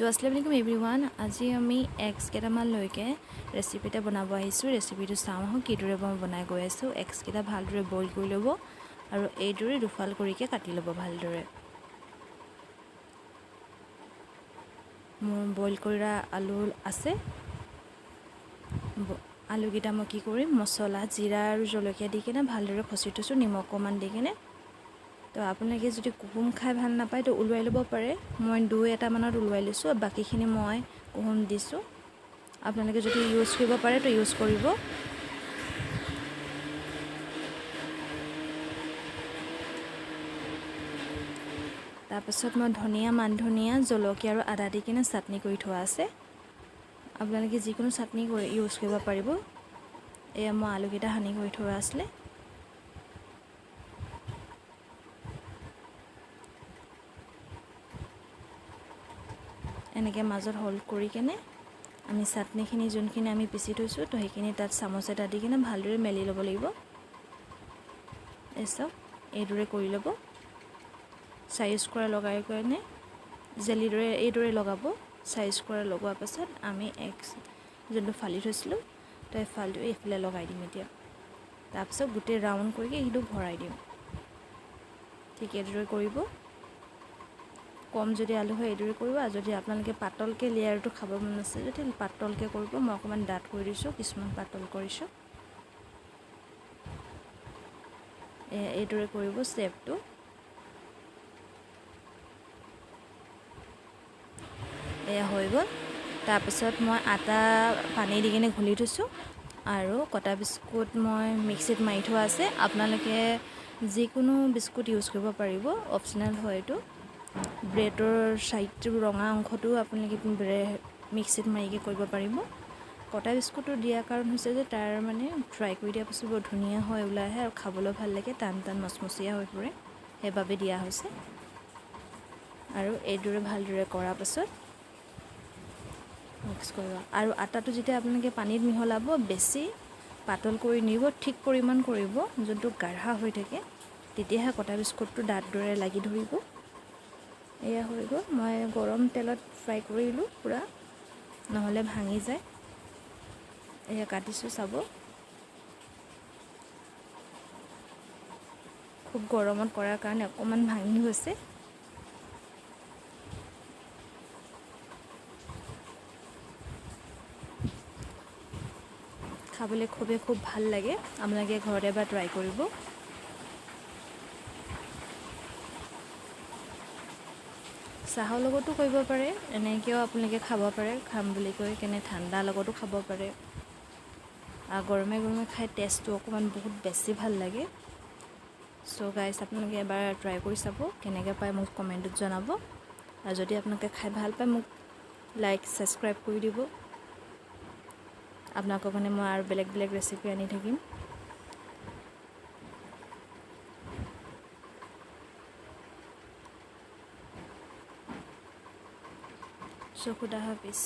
So assalamualaikum everyone. আজি আমি x কেটামান লৈকে ৰেচিপি এটা বনাব আহিছো। ৰেচিপিটো চাওঁ আহক কিদৰে মই বনাই গৈ আছো। এক্স কেটা ভালদৰে বইল কৰি ল'ব আৰু এইদৰে দুফাল কৰিকে কাটি ল'ব ভালদৰে। মোৰ বইল কৰা আলু আছে। আলু গিটা মই কি কৰিম মছলা জিৰা আৰু জলকীয়া দি কিনে ভালদৰে খচি থৈছো নিমখ অকমান দি কিনে। তো আপোনালোকে যদি কুহুম খাই ভাল নাপায় তো উলুৱাই ল'ব পাৰে। মই দুই এটা মানত উলুৱাই লৈছো বাকিখিনি মই কুহুম দিছো। আপোনালোকে যদি ইউজ কৰিব পাৰে তো ইউজ কৰিব। তাৰপিছত মই ধনিয়া মান ধনিয়া জলকীয়া আৰু আদা দি কিনে চাটনি কৰি থোৱা আছে। আপোনালোকে যিকোনো চাটনি কৰি ইউজ কৰিব পাৰিব। এয়া মই আলু গিটা হানি কৰি থোৱা আছিল। এনেকৈ মাজত হোল্ড কৰি কিনে আমি চাটনিখিনি যোনখিনি আমি পিচি থৈছো তো সেইখিনি তাত চামুচ এটা দি কিনে ভালদৰে মেলি ল'ব লাগিব। এসব এইদৰে কৰি ল'ব। সাইজ কৰা লগাই কিনে জেলিদৰে এইদৰে লগাব। সাইজ কৰা লগোৱাৰ পাছত আমি যোনটো ফালি থৈছিলো তো এই ফালটো এইফালে লগাই দিম এতিয়া। তাৰপিছত গোটেই ৰাউন্ড কৰি এইটো ভৰাই দিম। ঠিক এইদৰে কৰিব। কম যদি আলু হয় এইদৰে কৰিব আৰু যদি আপোনালোকে পাতলকে লেয়াৰটো খাব মন আছে যদি পাতলকে কৰিব। মই অকমান ডাঠ কৰি দিছো কিছুমান পাতল কৰিছো। এইদৰে কৰিব শেপটো। এয়া হৈ গ'ল। তাৰপিছত মই আটা পানী দি কিনে ঘুলি থৈছো আৰু কটা বিস্কুট মই মিক্সিত মাৰি থোৱা আছে। আপোনালোকে যিকোনো বিস্কুট ইউজ কৰিব পাৰিব অপচনেল হয় এইটো। ব্ৰেডৰ সাইডটো ৰঙা অংশটো আপোনালোকে মিক্সিত মাৰিকে কৰিব পাৰিব। কটা বিস্কুটটো দিয়া কাৰণ হৈছে যে তাৰ মানে ফ্ৰাই কৰি দিয়া পাছত বৰ ধুনীয়া হয় ওলাই আহে আৰু খাবলৈ ভাল লাগে টান টান মচমচীয়া হৈ পৰে সেইবাবে দিয়া হৈছে। আৰু এইদৰে ভালদৰে কৰাৰ পাছত মিক্স কৰিব আৰু আটাটো যেতিয়া আপোনালোকে পানীত মিহলাব বেছি পাতল কৰি নিব ঠিক পৰিমাণ কৰিব যোনটো গাঢ়া হৈ থাকে তেতিয়াহে কটা বিস্কুটটো দাঁত দৰে লাগি ধৰিব। এয়া হৈ গ'ল। মই গৰম তেলত ফ্ৰাই কৰিলো পুৰা নহলে ভাঙি যায়। এয়া কাটিছো চাব। খুব গৰমত কৰাৰ কাৰণে অকমান ভাঙি গৈছে। খাবলৈ খুব ভাল লাগে। আপোনালোকে ঘৰতে এবাৰ ট্ৰাই কৰিব। চাহৰ লগতো কৰিব পাৰে এনেকৈও আপোনালোকে খাব পাৰে। খাম বুলি কৈ কেনে ঠাণ্ডা লগতো খাব পাৰে। আৰু গৰমে গৰমে খাই টেষ্টটো অকমান বহুত বেছি ভাল লাগে। সো গাইস আপোনালোকে এবাৰ ট্ৰাই কৰি চাব কেনেকৈ পায় মোক কমেন্টত জনাব। আৰু যদি আপোনালোকে খাই ভাল পায় মোক লাইক সাবস্ক্ৰাইব কৰি দিব। আপোনালোকৰ কাৰণে মই আৰু বেলেগ বেলেগ ৰেচিপি আনি থাকিম। সো খুদা হাফিজ।